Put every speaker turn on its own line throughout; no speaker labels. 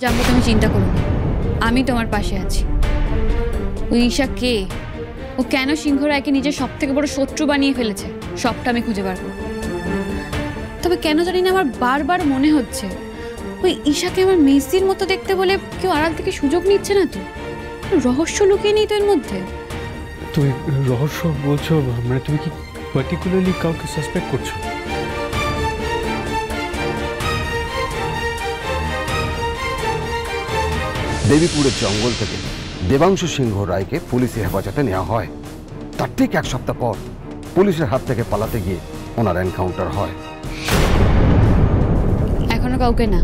জানবো, তুমি চিন্তা করো না, আমি তোমার পাশে আছি। ওই ঈশা কে, ও কেন সিংহ রায়কে নিজের সব থেকে বড় শত্রু বানিয়ে ফেলেছে, সবটা আমি খুঁজে বার করব। তবে কেন জানি না আমার বারবার মনে হচ্ছে ওই ঈশাকে আমার মেসির মতো দেখতে বলে কেউ আড়াল থেকে সুযোগ নিচ্ছে না তো? রহস্য লুকিয়ে নেই তো এর মধ্যে?
তুমি রহস্য বলছো মানে তুমি কি পার্টিকুলারলি কাউকে সাসপেক্ট করছো?
দেবীপুরের জঙ্গল থেকে দেবাংশু সিংহ রায়কে পুলিশের হেফাজতে নেওয়া হয়। তার ঠিক এক সপ্তাহ পর পুলিশের হাত থেকে পালাতে গিয়ে ওনার এনকাউন্টার হয়।
এখনো কাউকে না,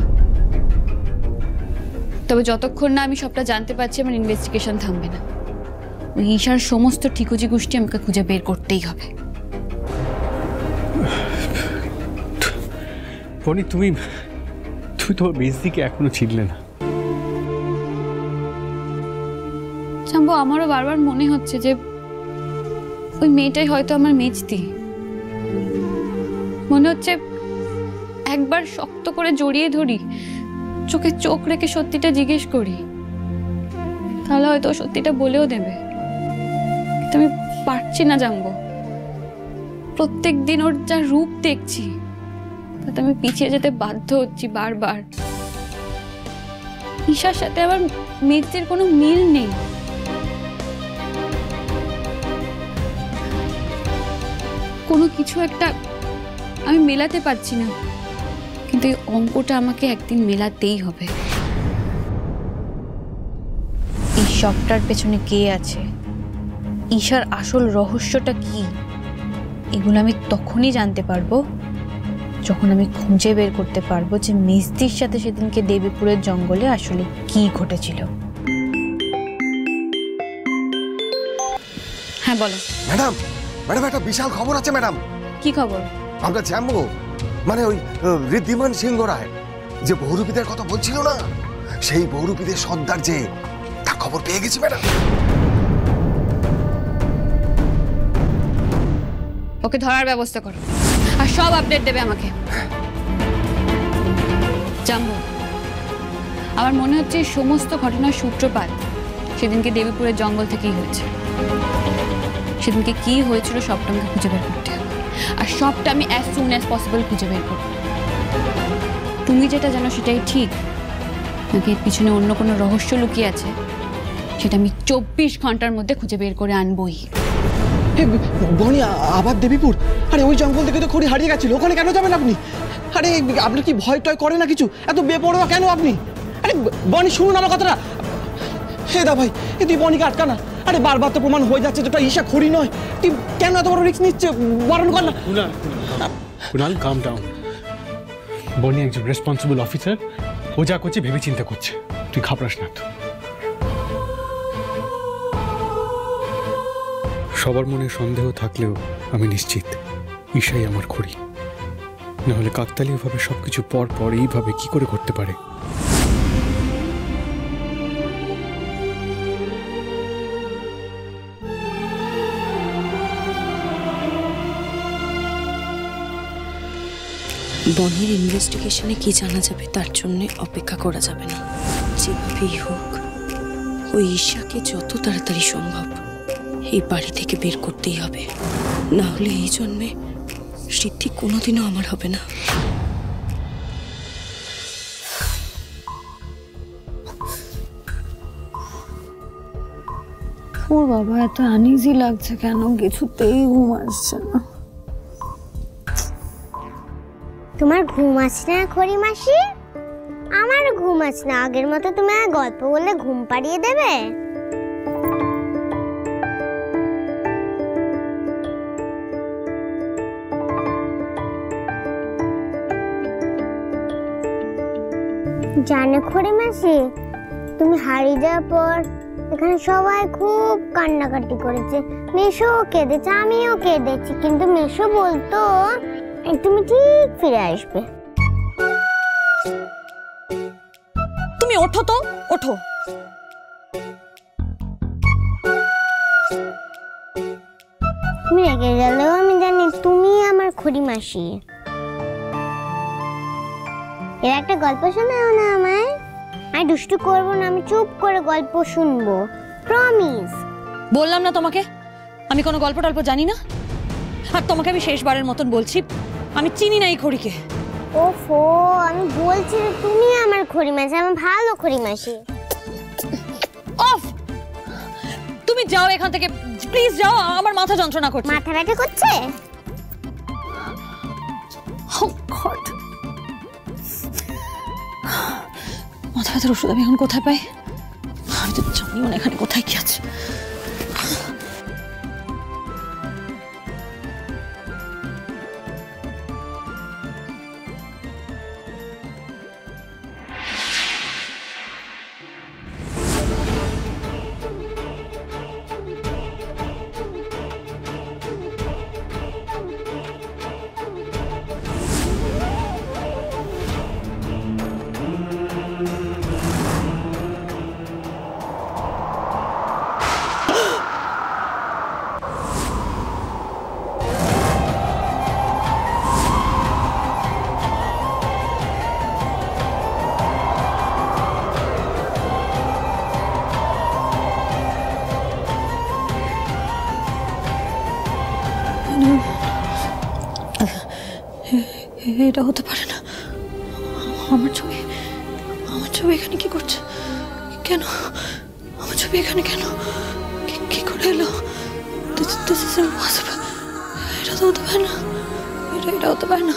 তবে যতক্ষণ না আমি সবটা জানতে পারছি আমার ইনভেস্টিগেশন থামবে না। ওই ঈশার সমস্ত ঠিকুজি গোষ্ঠী আমাকে খুঁজে বের করতেই হবে।
বনি, তুমি তোমার মেজদিকে এখনো চিনলে না।
জানবো, আমারও বারবার মনে হচ্ছে যে ওই মেয়েটাই হয়তো আমার মেজদি। মনে হচ্ছে একবার শক্ত করে জড়িয়ে ধরি, চোখে চোখ রেখে সত্যিটা জিজ্ঞেস করি, তাহলে হয়তো সত্যিটা বলেও দেবে। কিন্তু আমি পারছি না জানবো। প্রত্যেক দিন ওর যা রূপ দেখছি তাতে আমি পিছিয়ে যেতে বাধ্য হচ্ছি বারবার। ঈশার সাথে আমার মেজদির কোনো মিল নেই। কোনো কিছু একটা আমি মেলাতে পারছি না, কিন্তু এই অঙ্কটা আমাকে একদিন মেলাতেই হবে। এই সবটার পেছনে কে আছে, ঈশার আসল রহস্যটা কি, এগুলো আমি তখনই জানতে পারবো যখন আমি খুঁজে বের করতে পারবো যে মেজদির সাথে সেদিনকে দেবীপুরের জঙ্গলে আসলে কি ঘটেছিল। হ্যাঁ বলো।
ম্যাডাম, ম্যাডাম একটা বিশাল খবর আছে ম্যাডাম।
কি খবর?
আমরা জানবো, মানে ওই ঋদ্ধিমান সিংহ রায় যে বহুরূপীদের কথা বলছিল না, সেই বহুরূপীদের সর্দার যে, তার খবর পেয়ে গেছি ম্যাডাম।
ওকে ধরার ব্যবস্থা করো আর সব আপডেট দেবে আমাকে। জানবো, আমার মনে হচ্ছে সমস্ত ঘটনার সূত্রপাত সেদিনকে দেবীপুরের জঙ্গল থেকেই হয়েছে। সেদিনকে কি হয়েছিল সবটা আমাকে খুঁজে বের করতে হবে, আর সবটা আমি অ্যাজ সুন অ্যাজ পসিবল খুঁজে বের করব। তুমি যেটা জানো সেটাই ঠিক, নাকি এর পিছনে অন্য কোনো রহস্য লুকিয়ে আছে, সেটা আমি 24 ঘন্টার মধ্যে খুঁজে বের করে আনবই।
বনি, আবার দেবীপুর? আরে ওই জঙ্গল থেকে তো খড়ি হারিয়ে গেছিল, ওখানে কেন যাবেন আপনি? আরে আপনার কি ভয় টয় করে না কিছু? এত বেপরোয়া কেন আপনি? আরে বনি শুনুন আমার কথাটা। হে দা ভাই, তুই বনিকে আটকা না। আরে বারবার তো প্রমাণ হয়ে যাচ্ছে যেটা ঈশা খড়ি নয়। তুই কেন এত বড় রিস্ক নিচ্ছে? বারণ কর না।
কুনাল, কাম ডাউন। বনি একজন রেসপন্সিবল অফিসার, ও যা করছে ভেবে চিন্তা করছে, তুই ঘাবড়াস না তো। সবার মনে সন্দেহ থাকলেও আমি নিশ্চিত ঈশাই আমার খড়ি, নাহলে কাকতালীয়ভাবে সবকিছু পর পর এইভাবে কি করে করতে পারে?
বনির ইনভেস্টিগেশনে কি জানা যাবে তার জন্য অপেক্ষা করা যাবে না। যেভাবেই হোক ওই ঈশাকে যত তাড়াতাড়ি সম্ভব এই বাড়ি থেকে বের করতেই হবে, না হলে এই জন্মে সিদ্ধি কোনোদিনও আমার হবে না।
ওর বাবা এত আনইজি লাগছে কেন? কিছুতেই ঘুম আসছে না।
তোমার ঘুম আসছে না খড়ি মাসি? আমারও ঘুম আসছে না। আগের মতো তুমি গল্প বললে ঘুম পাড়িয়ে দেবে? জানো খড়ি মাসি, তুমি হারিয়ে যাওয়ার পর এখানে সবাই খুব কান্নাকাটি করেছে। মেশো কেঁদেছে, আমিও কেঁদেছি, কিন্তু মেশো বলতো তুমি ঠিক ফিরে আসবে।
তুমি ওঠো তো, ওঠো।
তুমি রেগে গেলেও আমি জানি তুমি আমার খড়ি মাসি। এর একটা গল্প শোনাও না আমায়। আমি দুষ্টু করবো না, আমি চুপ করে গল্প শুনবো, প্রমিস।
বললাম না তোমাকে আমি কোনো গল্প টল্প জানি না। আর তোমাকে আমি শেষবারের মতন বলছি, আমি চিনি না এই খড়িকে।
ওফো, আমি বলছি যে তুমি আমার খড়ি মাসি, আমার ভালো খড়ি মাসি।
অফ, তুমি যাও এখান থেকে, প্লিজ যাও, আমার মাথা যন্ত্রণা করছে।
মাথা ব্যথা করছে?
Oh God! মাথা ব্যথার ওষুধ আমি এখন কোথায় পাই? আমি তো জানিও না এখানে কোথায় কি আছে। এটা হতে পারে না। আমার ছবি এখানে কি করছে? কেন আমার ছবি এখানে কেন? কি করে এলো? This is impossible. এটা তো হতে পারে না, এটা হতে পারে না।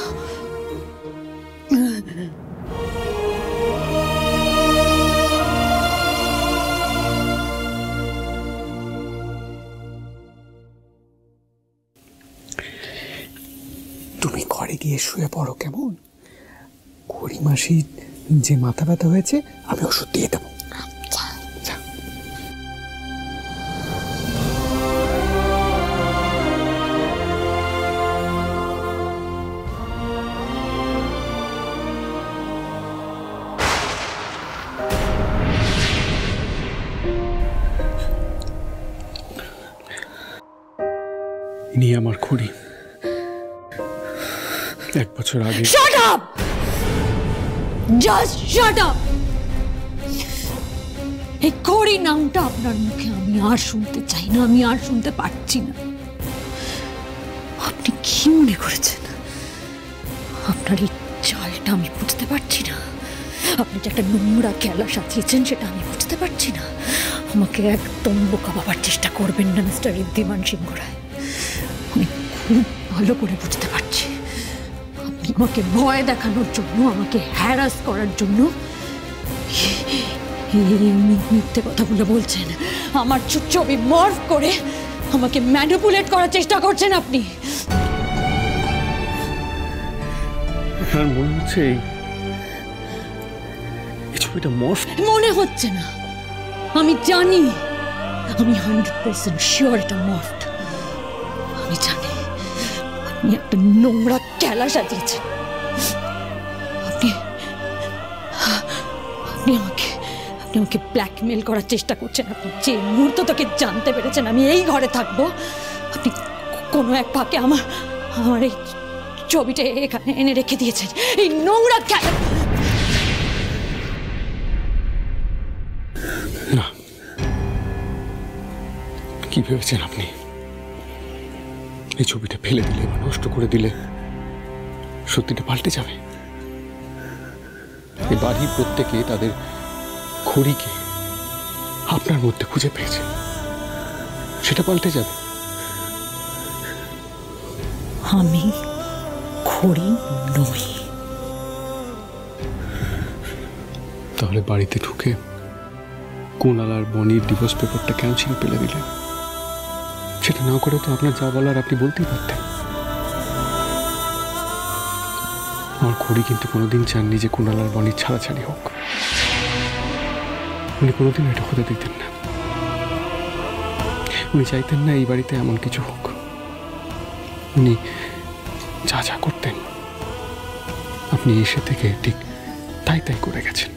তুমি ঘরে গিয়ে শুয়ে পড়ো কেমন? খড়ি মাসির যে মাথা ব্যথা হয়েছে আমি ওষুধ দিয়ে দেবো। ইনি আমার খড়ি। 1 বছর আগে।
Shut up! Just shut up! এই খড়ি নামটা আপনার মুখে আমি আর শুনতে চাই না, আমি আর শুনতে পারছি না। আপনি কি মনে করেছেন? আপনার এই চালটা আমি বুঝতে পারছি না। আপনি যে একটা নোংরা খেলা সাজিয়েছেন সেটা আমি বুঝতে পারছি না। আমাকে একদম বোকা ভাবার চেষ্টা করবেন না মিস্টার ঋদ্ধিমান সিংহ রায়। আমি খুব ভালো করে বুঝতে পারছি আপনি আমাকে ভয় দেখানোর জন্য, আমাকে হ্যারাস করার জন্য মিথ্যে কথাগুলো বলছেন। আমার ছবি মর্ফ করে আমাকে ম্যানিপুলেট করার চেষ্টা করছেন আপনি।
আমার মনে হচ্ছে এই ছবিটা মর্ফ।
মনে হচ্ছে না, আমি জানি, আমি 100% শিওর এটা মর্ফড। আমি জানি আপনি একটা নোংরা খেলা সাজিয়েছেন। আপনি আমাকে ব্ল্যাকমেল করার চেষ্টা করছেন। আপনি যে মুহূর্ত থেকে জানতে পেরেছেন আমি এই ঘরে থাকবো, আপনি কোনো এক ফাঁকে আমার এই ছবিটা এখানে এনে রেখে দিয়েছেন। এই নোংরা খেলা।
না, কি ভেবেছেন আপনি? এই ছবিটা ফেলে দিলে বা নষ্ট করে দিলে সত্যিটা পাল্টে যাবে? এই বাড়ির প্রত্যেকে তাদের খড়িকে আপনার মধ্যে খুঁজে পেয়েছে, সেটা পাল্টে যাবে?
আমি খড়ি নই।
তাহলে বাড়িতে ঢুকে কুণাল আর বনির ডিভোর্স পেপারটা কেন ছিঁড়ে ফেলে দিলেন? সেটা না করে তো আপনার যা বলার আপনি বলতেই পারতেন। আমার খড়ি কিন্তু কোনোদিন চাননি যে কুণাল আর বনির ছাড়াছাড়ি হোক। উনি কোনোদিন এটা হতে দিতেন না। উনি চাইতেন না এই বাড়িতে এমন কিছু হোক। উনি যা যা করতেন আপনি এসে থেকে ঠিক তাই করে গেছেন।